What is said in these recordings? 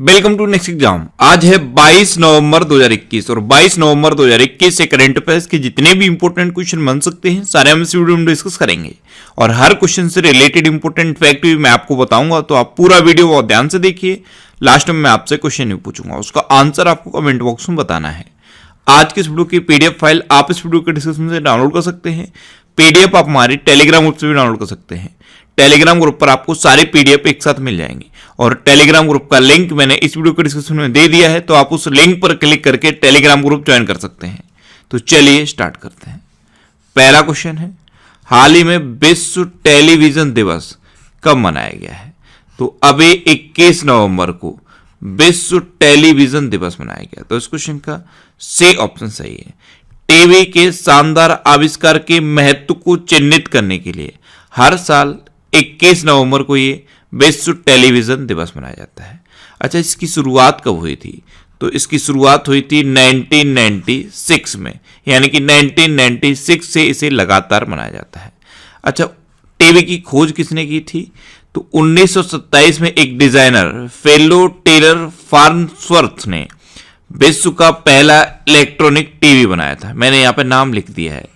Welcome to next exam. आज है 22 नवंबर 2021 और 22 नवंबर 2021 से करंट अफेयर्स के जितने भी इंपॉर्टेंट क्वेश्चन बन सकते हैं सारे हम इस वीडियो में डिस्कस करेंगे और हर क्वेश्चन से रिलेटेड इंपॉर्टेंट फैक्ट भी मैं आपको बताऊंगा, तो आप पूरा वीडियो बहुत ध्यान से देखिए। लास्ट में मैं आपसे क्वेश्चन भी पूछूंगा, उसका आंसर आपको कमेंट बॉक्स में बताना है। आज के इस वीडियो की पीडीएफ फाइल आप इस वीडियो के डिस्क्रिप्शन से डाउनलोड कर सकते हैं। पीडीएफ आप हमारी टेलीग्राम ग्रुप से भी डाउनलोड कर सकते हैं। टेलीग्राम ग्रुप पर आपको सारे पीडीएफ एक साथ मिल जाएंगे और टेलीग्राम ग्रुप का लिंक मैंने इस वीडियो के डिस्क्रिप्शन में दे दिया है, तो आप उस लिंक पर क्लिक करके टेलीग्राम ग्रुप ज्वाइन कर सकते हैं। तो चलिए स्टार्ट करते हैं। पहला क्वेश्चन है, हाल ही में विश्व टेलीविजन दिवस कब मनाया गया है? तो अभी 21 नवंबर को विश्व टेलीविजन दिवस मनाया गया। तो इस क्वेश्चन का सी ऑप्शन सही है। टीवी के शानदार आविष्कार के महत्व को चिन्हित करने के लिए हर साल 21 नवंबर को ये विश्व टेलीविजन दिवस मनाया जाता है। अच्छा, इसकी शुरुआत कब हुई थी? तो इसकी शुरुआत हुई थी 1996 में, यानी कि 1996 से इसे लगातार मनाया जाता है। अच्छा, टीवी की खोज किसने की थी? तो 1927 में एक डिजाइनर फेलो टेलर फार्नस्वर्थ ने विश्व का पहला इलेक्ट्रॉनिक टीवी बनाया था। मैंने यहाँ पे नाम लिख दिया है,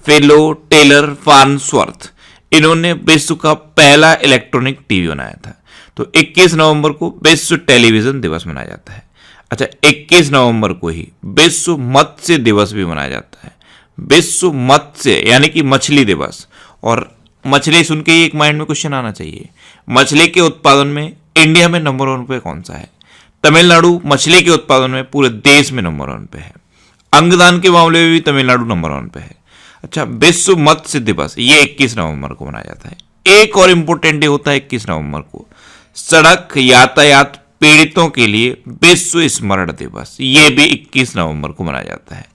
फेलो टेलर फार्नस्वर्थ। इन्होंने विश्व का पहला इलेक्ट्रॉनिक टीवी बनाया था। तो 21 नवंबर को विश्व टेलीविजन दिवस मनाया जाता है। अच्छा, 21 नवंबर को ही विश्व मत्स्य दिवस भी मनाया जाता है। विश्व मत्स्य यानी कि मछली दिवस। और मछली सुन के ही एक माइंड में क्वेश्चन आना चाहिए, मछली के उत्पादन में इंडिया में नंबर 1 पे कौन सा है? तमिलनाडु मछली के उत्पादन में पूरे देश में नंबर 1 पे है। अंगदान के मामले में भी तमिलनाडु नंबर 1 पे है। अच्छा, विश्व मत्स्य दिवस ये 21 नवंबर को मनाया जाता है। एक और इंपॉर्टेंट डे होता है 21 नवंबर को, सड़क यातायात पीड़ितों के लिए विश्व स्मरण दिवस। ये भी 21 नवंबर को मनाया जाता है।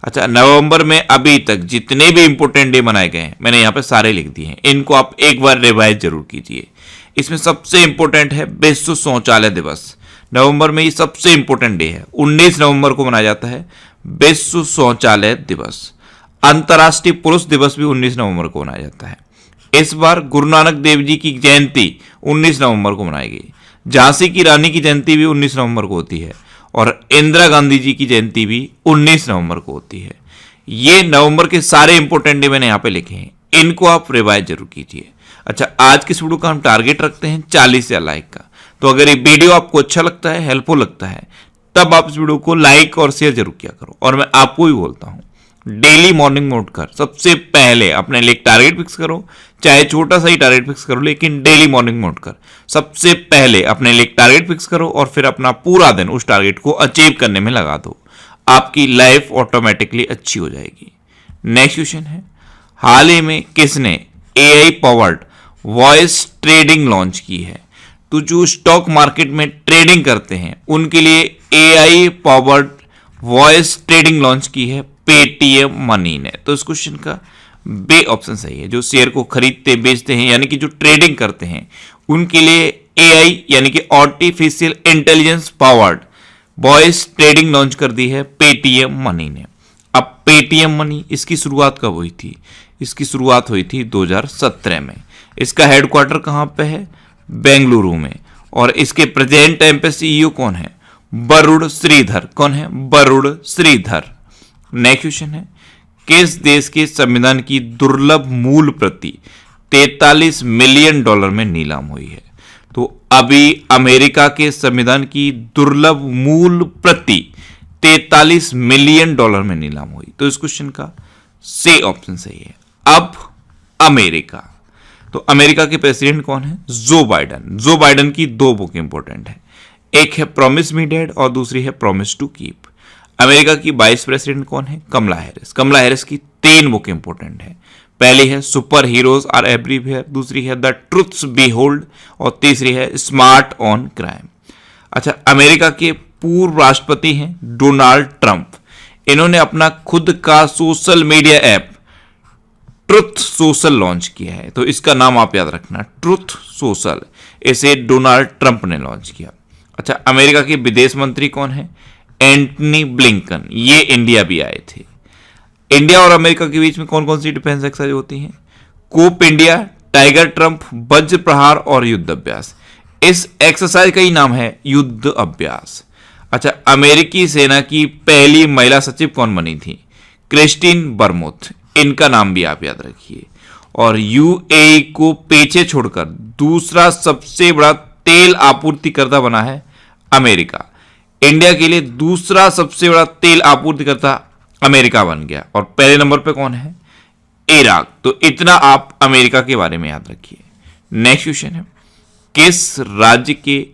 अच्छा, नवंबर में अभी तक जितने भी इंपॉर्टेंट डे मनाए गए हैं मैंने यहाँ पे सारे लिख दिए हैं, इनको आप एक बार रिवाइज जरूर कीजिए। इसमें सबसे इंपॉर्टेंट है विश्व शौचालय दिवस। नवंबर में ये सबसे इंपॉर्टेंट डे है। 19 नवंबर को मनाया जाता है विश्व शौचालय दिवस। अंतर्राष्ट्रीय पुरुष दिवस भी 19 नवंबर को मनाया जाता है। इस बार गुरु नानक देव जी की जयंती 19 नवंबर को मनाई गई। झांसी की रानी की जयंती भी 19 नवंबर को होती है और इंदिरा गांधी जी की जयंती भी 19 नवंबर को होती है। ये नवंबर के सारे इंपॉर्टेंट डे मैंने यहाँ पे लिखे हैं, इनको आप रिवाइज जरूर कीजिए। अच्छा, आज के इस वीडियो का हम टारगेट रखते हैं 40 या लाइक का। तो अगर ये वीडियो आपको अच्छा लगता है, हेल्पफुल लगता है, तब आप इस वीडियो को लाइक और शेयर जरूर किया करो। और मैं आपको भी बोलता हूँ, डेली मॉर्निंग में उठकर सबसे पहले अपने लिए एक टारगेट फिक्स करो, चाहे छोटा सा ही टारगेट फिक्स करो, लेकिन डेली मॉर्निंग में उठकर सबसे पहले अपने लिए एक टारगेट फिक्स करो और फिर अपना पूरा दिन उस टारगेट को अचीव करने में लगा दो। आपकी लाइफ ऑटोमेटिकली अच्छी हो जाएगी। नेक्स्ट क्वेश्चन है, हाल ही में किसने AI powered voice trading launch की है? तो जो स्टॉक मार्केट में ट्रेडिंग करते हैं उनके लिए AI powered voice trading launch की है पेटीएम मनी ने। तो इस क्वेश्चन का बी ऑप्शन सही है। जो शेयर को खरीदते बेचते हैं यानी कि जो ट्रेडिंग करते हैं उनके लिए एआई यानी कि artificial intelligence powered voice trading launch कर दी है पेटीएम मनी ने। अब पेटीएम मनी इसकी शुरुआत कब हुई थी? इसकी शुरुआत हुई थी 2017 में। इसका हेडक्वार्टर कहाँ पे है? बेंगलुरु में। और इसके प्रेजेंट टाइम पे सीईओ कौन है? वरुण श्रीधर। कौन है? वरुण श्रीधर। नेक्स्ट क्वेश्चन है, किस देश के संविधान की दुर्लभ मूल प्रति 43 मिलियन डॉलर में नीलाम हुई है? तो अभी अमेरिका के संविधान की दुर्लभ मूल प्रति 43 मिलियन डॉलर में नीलाम हुई। तो इस क्वेश्चन का सी ऑप्शन सही है। अब अमेरिका, तो अमेरिका के प्रेसिडेंट कौन है? जो बाइडन। जो बाइडन की 2 बुक इंपॉर्टेंट है, एक है प्रॉमिस मी डैड और दूसरी है प्रॉमिस टू कीप। अमेरिका की वाइस प्रेसिडेंट कौन है? कमला हैरिस। कमला हैरिस की 3 बुक इंपॉर्टेंट है, पहली है सुपर हीरोज आर एवरीवेयर, दूसरी है द ट्रुथ्स बी होल्ड और तीसरी है स्मार्ट ऑन क्राइम। अच्छा, अमेरिका के पूर्व राष्ट्रपति हैं डोनाल्ड ट्रंप। इन्होंने अपना खुद का social media app truth social launch किया है। तो इसका नाम आप याद रखना, ट्रुथ सोशल। इसे डोनाल्ड ट्रंप ने लॉन्च किया। अच्छा, अमेरिका के विदेश मंत्री कौन है? Antony Blinken. ये इंडिया भी आए थे। इंडिया और अमेरिका के बीच में कौन कौन सी डिफेंस एक्सरसाइज होती हैं? कोप इंडिया, टाइगर ट्रंप, वज्र प्रहार और युद्ध अभ्यास। इस एक्सरसाइज का ही नाम है युद्ध अभ्यास। अच्छा, अमेरिकी सेना की पहली महिला सचिव कौन बनी थी? क्रिस्टीन बर्मुथ। इनका नाम भी आप याद रखिए। और यूएई को पीछे छोड़कर दूसरा सबसे बड़ा तेल आपूर्तिकर्ता बना है अमेरिका। इंडिया के लिए दूसरा सबसे बड़ा तेल आपूर्तिकर्ता अमेरिका बन गया। और पहले नंबर पे कौन है? इराक। तो इतना आप अमेरिका के बारे में याद रखिए। नेक्स्ट क्वेश्चन है, किस राज्य के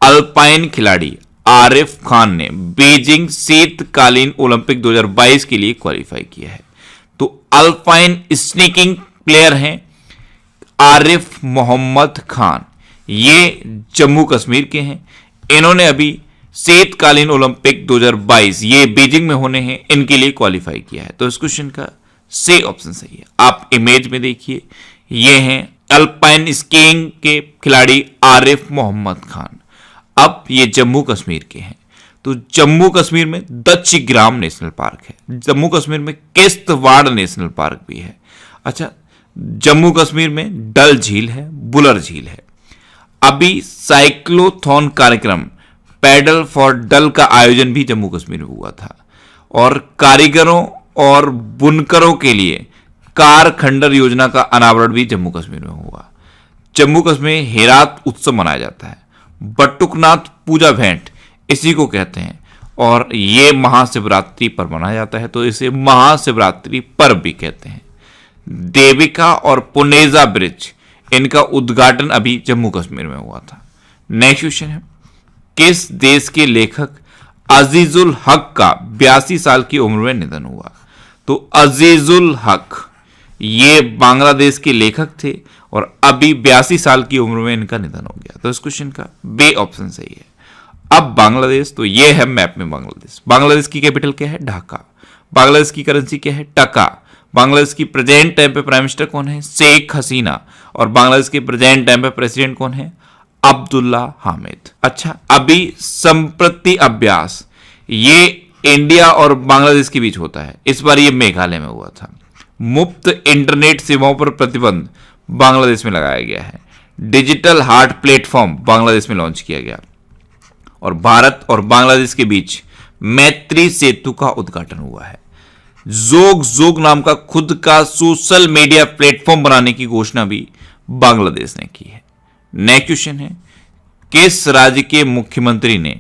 अल्पाइन खिलाड़ी आरिफ खान ने बीजिंग शीतकालीन ओलंपिक 2022 के लिए क्वालिफाई किया है? तो अल्पाइन स्नीकिंग प्लेयर हैं आरिफ मोहम्मद खान। ये जम्मू कश्मीर के हैं। इन्होंने अभी शीतकालीन ओलंपिक 2022 ये बीजिंग में होने हैं, इनके लिए क्वालिफाई किया है। तो इस क्वेश्चन का सी ऑप्शन सही है। आप इमेज में देखिए, ये हैं अल्पाइन स्कीइंग के खिलाड़ी आरिफ मोहम्मद खान। अब ये जम्मू कश्मीर के हैं। तो जम्मू कश्मीर में दक्षिग्राम नेशनल पार्क है। जम्मू कश्मीर में किश्तवाड़ नेशनल पार्क भी है। अच्छा, जम्मू कश्मीर में डल झील है, बुलर झील है। अभी साइक्लोथॉन कार्यक्रम पैडल फॉर डल का आयोजन भी जम्मू कश्मीर में हुआ था। और कारीगरों और बुनकरों के लिए कार खंडर योजना का अनावरण भी जम्मू कश्मीर में हुआ। जम्मू कश्मीर में हेरात उत्सव मनाया जाता है। बटुकनाथ पूजा भेंट इसी को कहते हैं। और ये महाशिवरात्रि पर मनाया जाता है, तो इसे महाशिवरात्रि पर्व भी कहते हैं। देविका और पुनेजा ब्रिज, इनका उद्घाटन अभी जम्मू कश्मीर में हुआ था। नेक्स्ट क्वेश्चन है, किस देश के लेखक अजीजुल हक का 82 साल की उम्र में निधन हुआ? तो अजीजुल हक ये बांग्लादेश के लेखक थे और अभी 82 साल की उम्र में इनका निधन हो गया। तो इस क्वेश्चन का बी ऑप्शन सही है। अब बांग्लादेश, तो ये है मैप में बांग्लादेश। बांग्लादेश की कैपिटल क्या है? ढाका। बांग्लादेश की करेंसी क्या है? टका। बांग्लादेश की प्रेजेंट टाइम पे प्राइम मिनिस्टर कौन है? शेख हसीना। और बांग्लादेश के प्रेजेंट टाइम पे प्रेसिडेंट कौन है? अब्दुल्ला हामिद। अच्छा, अभी संप्रति अभ्यास ये इंडिया और बांग्लादेश के बीच होता है। इस बार ये मेघालय में हुआ था। मुफ्त इंटरनेट सेवाओं पर प्रतिबंध बांग्लादेश में लगाया गया है। डिजिटल हार्ट प्लेटफॉर्म बांग्लादेश में लॉन्च किया गया। और भारत और बांग्लादेश के बीच मैत्री सेतु का उद्घाटन हुआ है। जोग जोग नाम का खुद का सोशल मीडिया प्लेटफॉर्म बनाने की घोषणा भी बांग्लादेश ने की है। नेक्स्ट क्वेश्चन है, किस राज्य के मुख्यमंत्री ने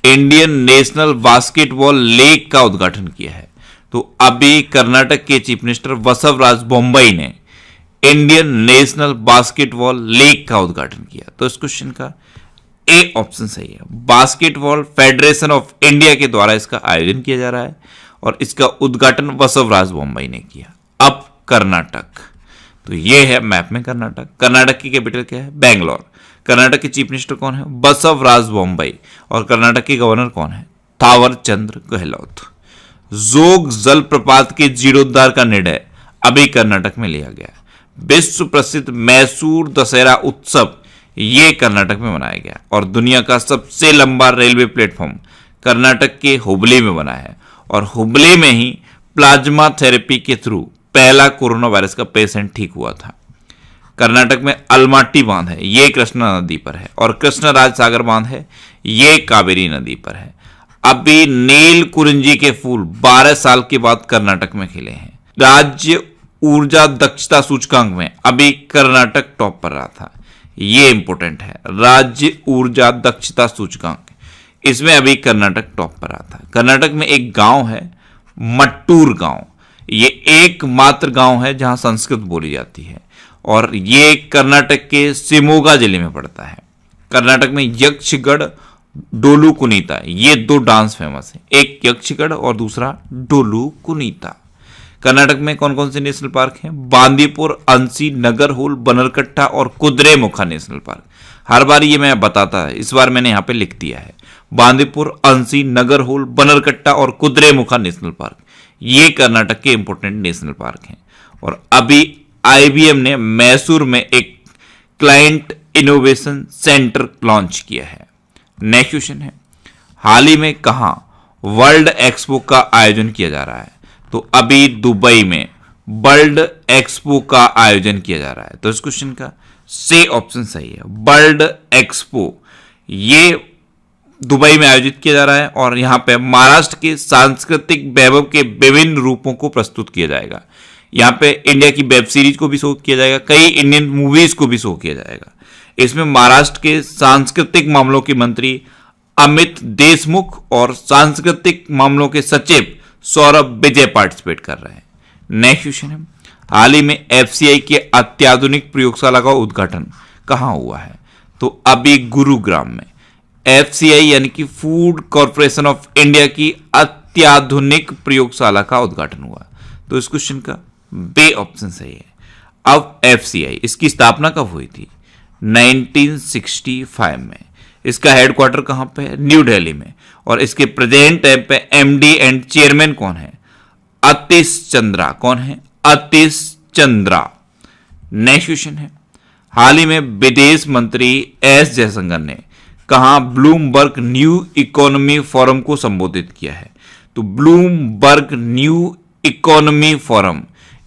इंडियन नेशनल बास्केटबॉल लीग का उद्घाटन किया है? तो अभी कर्नाटक के चीफ मिनिस्टर बसवराज बोम्मई ने इंडियन नेशनल बास्केटबॉल लीग का उद्घाटन किया। तो इस क्वेश्चन का ए ऑप्शन सही है। बास्केटबॉल फेडरेशन ऑफ इंडिया के द्वारा इसका आयोजन किया जा रहा है और इसका उद्घाटन बसवराज बोम्मई ने किया। अब कर्नाटक, तो ये है मैप में कर्नाटक। कर्नाटक की कैपिटल क्या है? बैंगलोर। कर्नाटक के चीफ मिनिस्टर कौन है? बसवराज बोम्मई। और कर्नाटक के गवर्नर कौन है? थावर चंद्र गहलोत। जोग जलप्रपात के जीर्णोद्धार का निर्णय अभी कर्नाटक में लिया गया। विश्व प्रसिद्ध मैसूर दशहरा उत्सव ये कर्नाटक में मनाया गया। और दुनिया का सबसे लंबा रेलवे प्लेटफॉर्म कर्नाटक के हुबली में बना है। और हुबली में ही प्लाज्मा थेरेपी के थ्रू पहला कोरोना वायरस का पेशेंट ठीक हुआ था। कर्नाटक में अलमाटी बांध है, ये कृष्णा नदी पर है। और कृष्णराज सागर बांध है, ये कावेरी नदी पर है। अभी नील कुरिंजी के फूल 12 साल के बाद कर्नाटक में खिले हैं। राज्य ऊर्जा दक्षता सूचकांक में अभी कर्नाटक टॉप पर रहा था। ये इंपॉर्टेंट है, राज्य ऊर्जा दक्षता सूचकांक, इसमें अभी कर्नाटक टॉप पर रहा था। कर्नाटक में एक गांव है मट्टूर गांव। ये एकमात्र गांव है जहां संस्कृत बोली जाती है और ये कर्नाटक के शिमोगा जिले में पड़ता है। कर्नाटक में यक्षगढ़, डोलू कुनीता, ये दो डांस फेमस है। एक यक्षगढ़ और दूसरा डोलू कुनीता। कर्नाटक में कौन कौन से नेशनल पार्क हैं? बांदीपुर, अंसी, नगरहोल, बनरकट्टा और कुद्रेमुखा नेशनल पार्क। हर बार ये मैं बताता है, इस बार मैंने यहां पे लिख दिया है। बांदीपुर, अंसी, नगरहोल, बनरकट्टा और कुद्रेमुखा नेशनल पार्क, ये कर्नाटक के इंपोर्टेंट नेशनल पार्क हैं। और अभी IBM ने मैसूर में एक क्लाइंट इनोवेशन सेंटर लॉन्च किया है। नेक्स्ट क्वेश्चन है, हाल ही में कहां वर्ल्ड एक्सपो का आयोजन किया जा रहा है? तो अभी दुबई में वर्ल्ड एक्सपो का आयोजन किया जा रहा है। तो इस क्वेश्चन का सी ऑप्शन सही है। वर्ल्ड एक्सपो ये दुबई में आयोजित किया जा रहा है और यहाँ पे महाराष्ट्र के सांस्कृतिक वैभव के विभिन्न रूपों को प्रस्तुत किया जाएगा। यहाँ पे इंडिया की वेब सीरीज को भी शो किया जाएगा, कई इंडियन मूवीज को भी शो किया जाएगा। इसमें महाराष्ट्र के सांस्कृतिक मामलों के मंत्री अमित देशमुख और सांस्कृतिक मामलों के सचिव सौरभ विजय पार्टिसिपेट कर रहे हैं। नेक्स्ट क्वेश्चन है, हाल ही में एफसीआई के अत्याधुनिक प्रयोगशाला का उद्घाटन कहां हुआ है? तो अभी गुरुग्राम में एफसीआई यानी कि फूड कॉर्पोरेशन ऑफ इंडिया की अत्याधुनिक प्रयोगशाला का उद्घाटन हुआ। तो इस क्वेश्चन का बी ऑप्शन सही है। अब एफसीआई इसकी स्थापना कब हुई थी? 1965 में। इसका हेडक्वार्टर कहां पे है? न्यू दिल्ली में। और इसके प्रेजेंट टाइम पे एमडी एंड चेयरमैन कौन है? अतीश चंद्रा। कौन है? अतीश चंद्रा। नेक्स्ट क्वेश्चन है, हाल ही में विदेश मंत्री एस जयशंकर ने कहां ब्लूमबर्ग न्यू इकोनॉमी फोरम को संबोधित किया है? तो ब्लूमबर्ग न्यू इकोनॉमी फोरम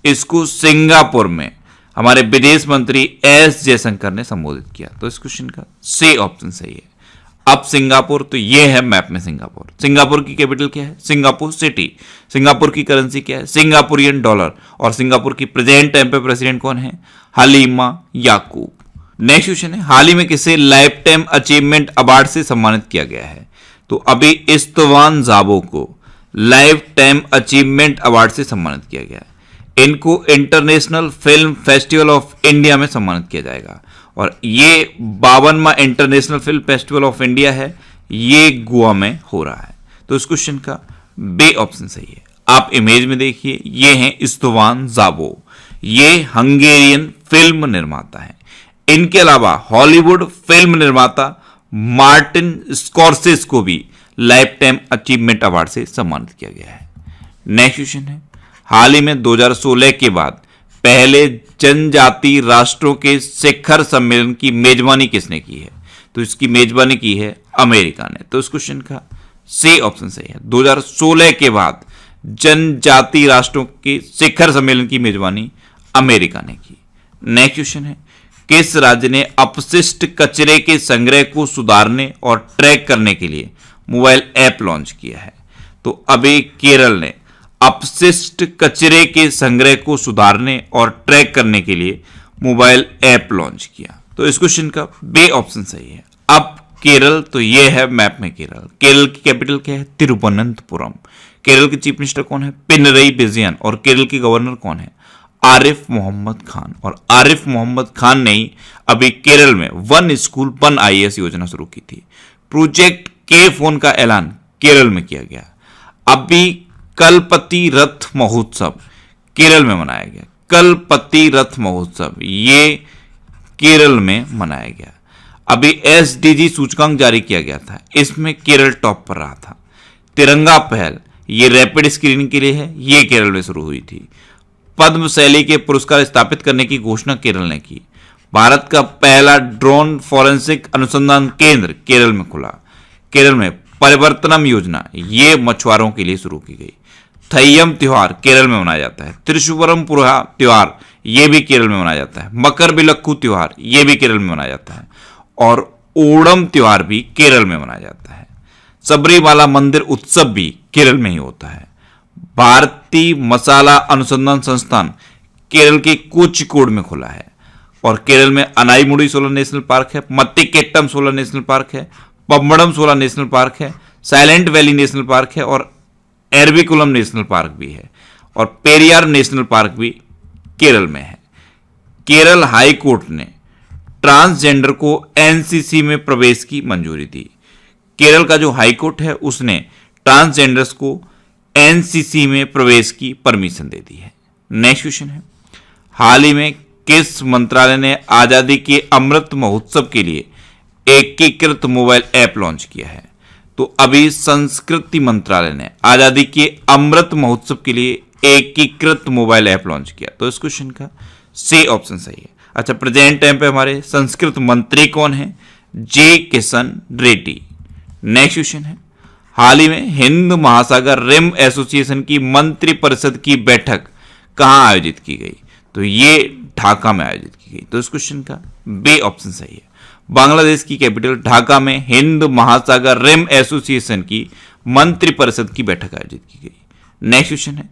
इसको सिंगापुर में हमारे विदेश मंत्री एस जयशंकर ने संबोधित किया। तो इस क्वेश्चन का सी ऑप्शन सही है। अब सिंगापुर, तो ये है मैप में सिंगापुर। सिंगापुर की कैपिटल क्या है? Singapore city. सिंगापुर की करेंसी क्या है? Singaporean dollar. और सिंगापुर की प्रेजेंट टाइम पे प्रेसिडेंट कौन है? हलीमा याकूब। नेक्स्ट क्वेश्चन है, हाल ही में किसे लाइफ टाइम अचीवमेंट अवार्ड से सम्मानित किया गया है? तो अभी इस्तवान जाबो को लाइफ टाइम अचीवमेंट अवार्ड से सम्मानित किया गया है। इनको international film festival of India में सम्मानित किया जाएगा और ये 52वां international film festival of India है, ये गोवा में हो रहा है। तो इस क्वेश्चन का बी ऑप्शन सही है। आप इमेज में देखिए, ये हैं इस्तवान जाबो, ये हंगेरियन फिल्म निर्माता है। इनके अलावा हॉलीवुड फिल्म निर्माता मार्टिन स्कॉर्सेस को भी लाइफ टाइम अचीवमेंट अवार्ड से सम्मानित किया गया है। नेक्स्ट क्वेश्चन है, हाल ही में 2016 के बाद पहले जनजाति राष्ट्रों के शिखर सम्मेलन की मेजबानी किसने की है? तो इसकी मेजबानी की है अमेरिका ने। तो इस क्वेश्चन का सी ऑप्शन सही है। 2016 के बाद जनजाति राष्ट्रों के शिखर सम्मेलन की मेजबानी अमेरिका ने की। नेक्स्ट क्वेश्चन है, किस राज्य ने अपशिष्ट कचरे के संग्रह को सुधारने और ट्रैक करने के लिए मोबाइल ऐप लॉन्च किया है? तो अभी केरल ने अपशिष्ट कचरे के संग्रह को सुधारने और ट्रैक करने के लिए मोबाइल ऐप लॉन्च किया। तो इस क्वेश्चन का बी ऑप्शन सही है। अब केरल, तो ये है मैप में केरल। केरल की कैपिटल क्या है? तिरुवनंतपुरम। केरल के चीफ मिनिस्टर कौन है? पिनरई विजयन। और केरल के गवर्नर कौन है? आरिफ मोहम्मद खान। और आरिफ मोहम्मद खान ने ही अभी केरल में वन स्कूल वन आईएएस योजना शुरू की थी। प्रोजेक्ट के फोन का ऐलान केरल में किया गया। अभी कलपति रथ महोत्सव केरल में मनाया गया। कलपति रथ महोत्सव ये केरल में मनाया गया। अभी एसडीजी सूचकांक जारी किया गया था, इसमें केरल टॉप पर रहा था। तिरंगा पहल ये रैपिड स्क्रीनिंग के लिए है, ये केरल में शुरू हुई थी। पद्म शैली के पुरस्कार स्थापित करने की घोषणा केरल ने की। भारत का पहला ड्रोन फॉरेंसिक अनुसंधान केंद्र केरल में खुला। केरल में परिवर्तनम योजना ये मछुआरों के लिए शुरू की गई। थय्यम त्योहार केरल में मनाया जाता है। त्रिशुवरमपुरा त्योहार ये भी केरल में मनाया जाता है। मकर बिलक्कू त्योहार ये भी केरल में मनाया जाता है और ओणम त्योहार भी केरल में मनाया जाता है। सबरीमाला मंदिर उत्सव भी केरल में ही होता है। भारतीय मसाला अनुसंधान संस्थान केरल के कोझिकोड में खुला है और केरल में अनाईमुडी सोलर नेशनल पार्क है, मत्तिकेट्टम सोलर नेशनल पार्क है, पम्बड़म सोलर नेशनल पार्क है, साइलेंट वैली नेशनल पार्क है और एरविकुलम नेशनल पार्क भी है और पेरियार नेशनल पार्क भी केरल में है। केरल हाई कोर्ट ने ट्रांसजेंडर को एनसीसी में प्रवेश की मंजूरी दी। केरल का जो हाई कोर्ट है उसने ट्रांसजेंडर्स को एनसीसी में प्रवेश की परमिशन दे दी है। नेक्स्ट क्वेश्चन है, हाल ही में किस मंत्रालय ने आजादी के अमृत महोत्सव के लिए एकीकृत मोबाइल ऐप लॉन्च किया है? तो अभी संस्कृति मंत्रालय ने आजादी के अमृत महोत्सव के लिए एकीकृत मोबाइल ऐप लॉन्च किया। तो इस क्वेश्चन का सी ऑप्शन सही है। अच्छा, प्रेजेंट टाइम पे हमारे संस्कृत मंत्री कौन है? जे किशन रेड्डी। नेक्स्ट क्वेश्चन है, हाल ही में हिंद महासागर रिम एसोसिएशन की मंत्री परिषद की बैठक कहां आयोजित की गई? तो ये ढाका में आयोजित की की गई? तो इस क्वेश्चन का बी ऑप्शन सही है। बांग्लादेश की कैपिटल ढाका में हिंद महासागर रिम एसोसिएशन की मंत्रिपरिषद की बैठक आयोजित की गई। नेक्स्ट क्वेश्चन है,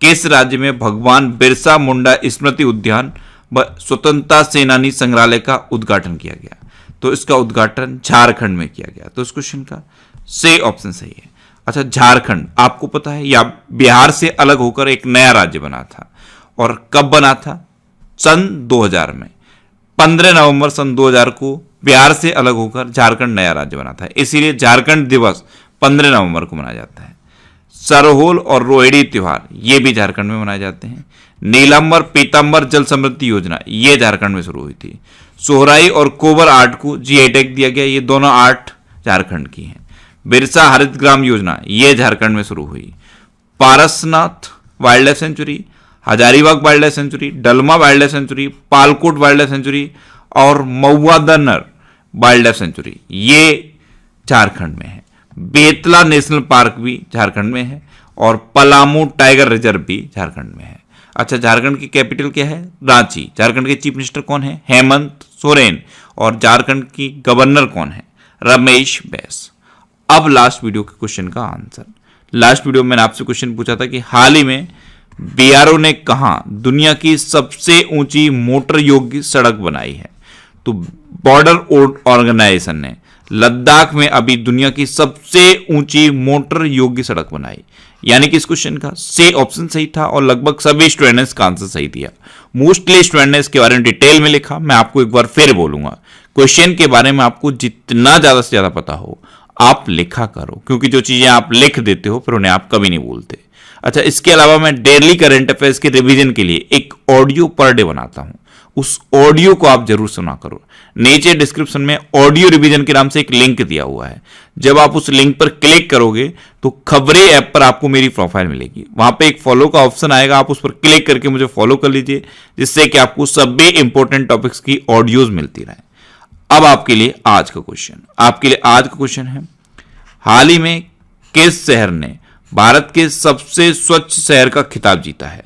किस राज्य में भगवान बिरसा मुंडा स्मृति उद्यान व स्वतंत्रता सेनानी संग्रहालय का उद्घाटन किया गया? तो इसका उद्घाटन झारखंड में किया गया। तो इस क्वेश्चन का सी ऑप्शन सही है। अच्छा, झारखंड आपको पता है या बिहार से अलग होकर एक नया राज्य बना था, और कब बना था? सन 2000 में। 15 नवंबर सन 2000 को बिहार से अलग होकर झारखंड नया राज्य बना था, इसीलिए झारखंड दिवस 15 नवंबर को मनाया जाता है। सरहोल और रोहिणी त्योहार ये भी झारखंड में मनाए जाते हैं। नीलांबर पीतांबर जल समृद्धि योजना ये झारखंड में शुरू हुई थी। सोहराई और कोबर आर्ट को जीआई टैग दिया गया, ये दोनों आर्ट झारखंड की हैं। बिरसा हरित ग्राम योजना ये झारखंड में शुरू हुई। Parasnath wildlife sanctuary, Hazaribagh wildlife sanctuary, Dalma wildlife sanctuary, Palkot wildlife sanctuary और मऊआदनर वाइल्ड लाइफ सेंचुरी ये झारखंड में है। बेतला नेशनल पार्क भी झारखंड में है और पलामू टाइगर रिजर्व भी झारखंड में है। अच्छा, झारखंड की कैपिटल क्या है? रांची। झारखंड के चीफ मिनिस्टर कौन है? हेमंत सोरेन। और झारखंड की गवर्नर कौन है? रमेश बैस। अब लास्ट वीडियो के क्वेश्चन का आंसर। लास्ट वीडियो में मैंने आपसे क्वेश्चन पूछा था कि हाल ही में बीआरओ ने कहां दुनिया की सबसे ऊंची मोटर योग्य सड़क बनाई है? तो बॉर्डर ऑर्गेनाइजेशन ने लद्दाख में अभी दुनिया की सबसे ऊंची मोटर योग्य सड़क बनाई। यानी कि इस क्वेश्चन का सी ऑप्शन सही था और लगभग सभी स्टूडेंट ने इसका आंसर सही दिया। मोस्टली स्टूडेंट ने इसके बारे में डिटेल में लिखा। मैं आपको एक बार फिर बोलूंगा, क्वेश्चन के बारे में आपको जितना ज्यादा से ज्यादा पता हो आप लिखा करो, क्योंकि जो चीजें आप लिख देते हो फिर उन्हें आप कभी नहीं भूलते। अच्छा, इसके अलावा मैं डेली करंट अफेयर्स के रिवीजन के लिए एक ऑडियो पर डे बनाता हूं, उस ऑडियो को आप जरूर सुना करो। नीचे डिस्क्रिप्शन में ऑडियो रिवीजन के नाम से एक लिंक दिया हुआ है। जब आप उस लिंक पर क्लिक करोगे तो खबरें ऐप पर आपको मेरी प्रोफाइल मिलेगी, वहां पे एक फॉलो का ऑप्शन आएगा, आप उस पर क्लिक करके मुझे फॉलो कर लीजिए, जिससे कि आपको सभी इंपॉर्टेंट टॉपिक्स की ऑडियोज मिलती रहे। अब आपके लिए आज का क्वेश्चन है, हाल ही में किस शहर ने भारत के सबसे स्वच्छ शहर का खिताब जीता है?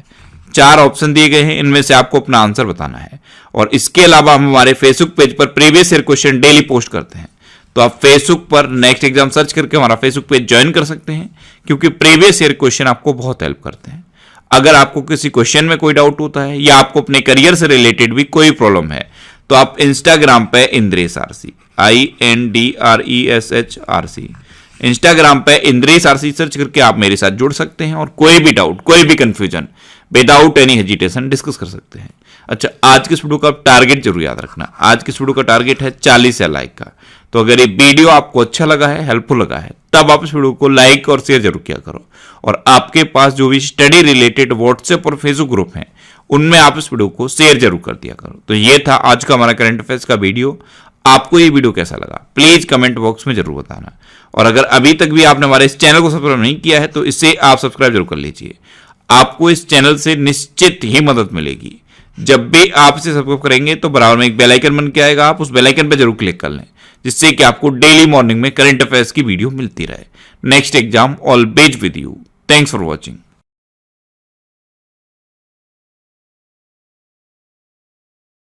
4 ऑप्शन दिए गए हैं, इनमें से आपको अपना आंसर बताना है। और इसके अलावा हम हमारे फेसबुक पेज पर previous year question daily post करते हैं, तो आप फेसबुक पर नेक्स्ट एग्जाम सर्च करके हमारा फेसबुक पेज ज्वाइन कर सकते हैं, क्योंकि प्रीवियस ईयर क्वेश्चन आपको बहुत हेल्प करते हैं। अगर आपको किसी क्वेश्चन में कोई डाउट होता है या आपको अपने करियर से रिलेटेड भी कोई प्रॉब्लम है, तो आप इंस्टाग्राम पे इंद्रेश आरसी INDRESHRC इंस्टाग्राम पे इंद्रेश आरसी सर्च करके आप मेरे साथ जुड़ सकते हैं और कोई भी डाउट, कोई भी confusion without any hesitation discuss कर सकते हैं। अच्छा, आज के इस वीडियो का टारगेट जरूर याद रखना। आज के इस वीडियो का टारगेट है 40 या लाइक का। तो अगर ये वीडियो आपको अच्छा लगा है, हेल्पफुल लगा है, तब आप इस वीडियो को लाइक और शेयर जरूर किया करो। और आपके पास जो भी स्टडी रिलेटेड व्हाट्सएप और फेसबुक ग्रुप हैं, उनमें आप इस वीडियो को शेयर जरूर कर दिया करो। तो ये था आज का हमारा करंट अफेयर्स का वीडियो। आपको ये वीडियो कैसा लगा प्लीज कमेंट बॉक्स में जरूर बताना। और अगर अभी तक भी आपने हमारे इस चैनल को सब्सक्राइब नहीं किया है, तो इसे आप सब्सक्राइब जरूर कर लीजिए। आपको इस चैनल से निश्चित ही मदद मिलेगी। जब भी आप इसे सब्सक्राइब करेंगे तो बराबर में एक बेल आइकन बन के आएगा, आप उस बेल आइकन पर जरूर क्लिक कर लें, जिससे कि आपको डेली मॉर्निंग में करंट अफेयर्स की वीडियो मिलती रहे। Next exam always with you. Thanks for watching.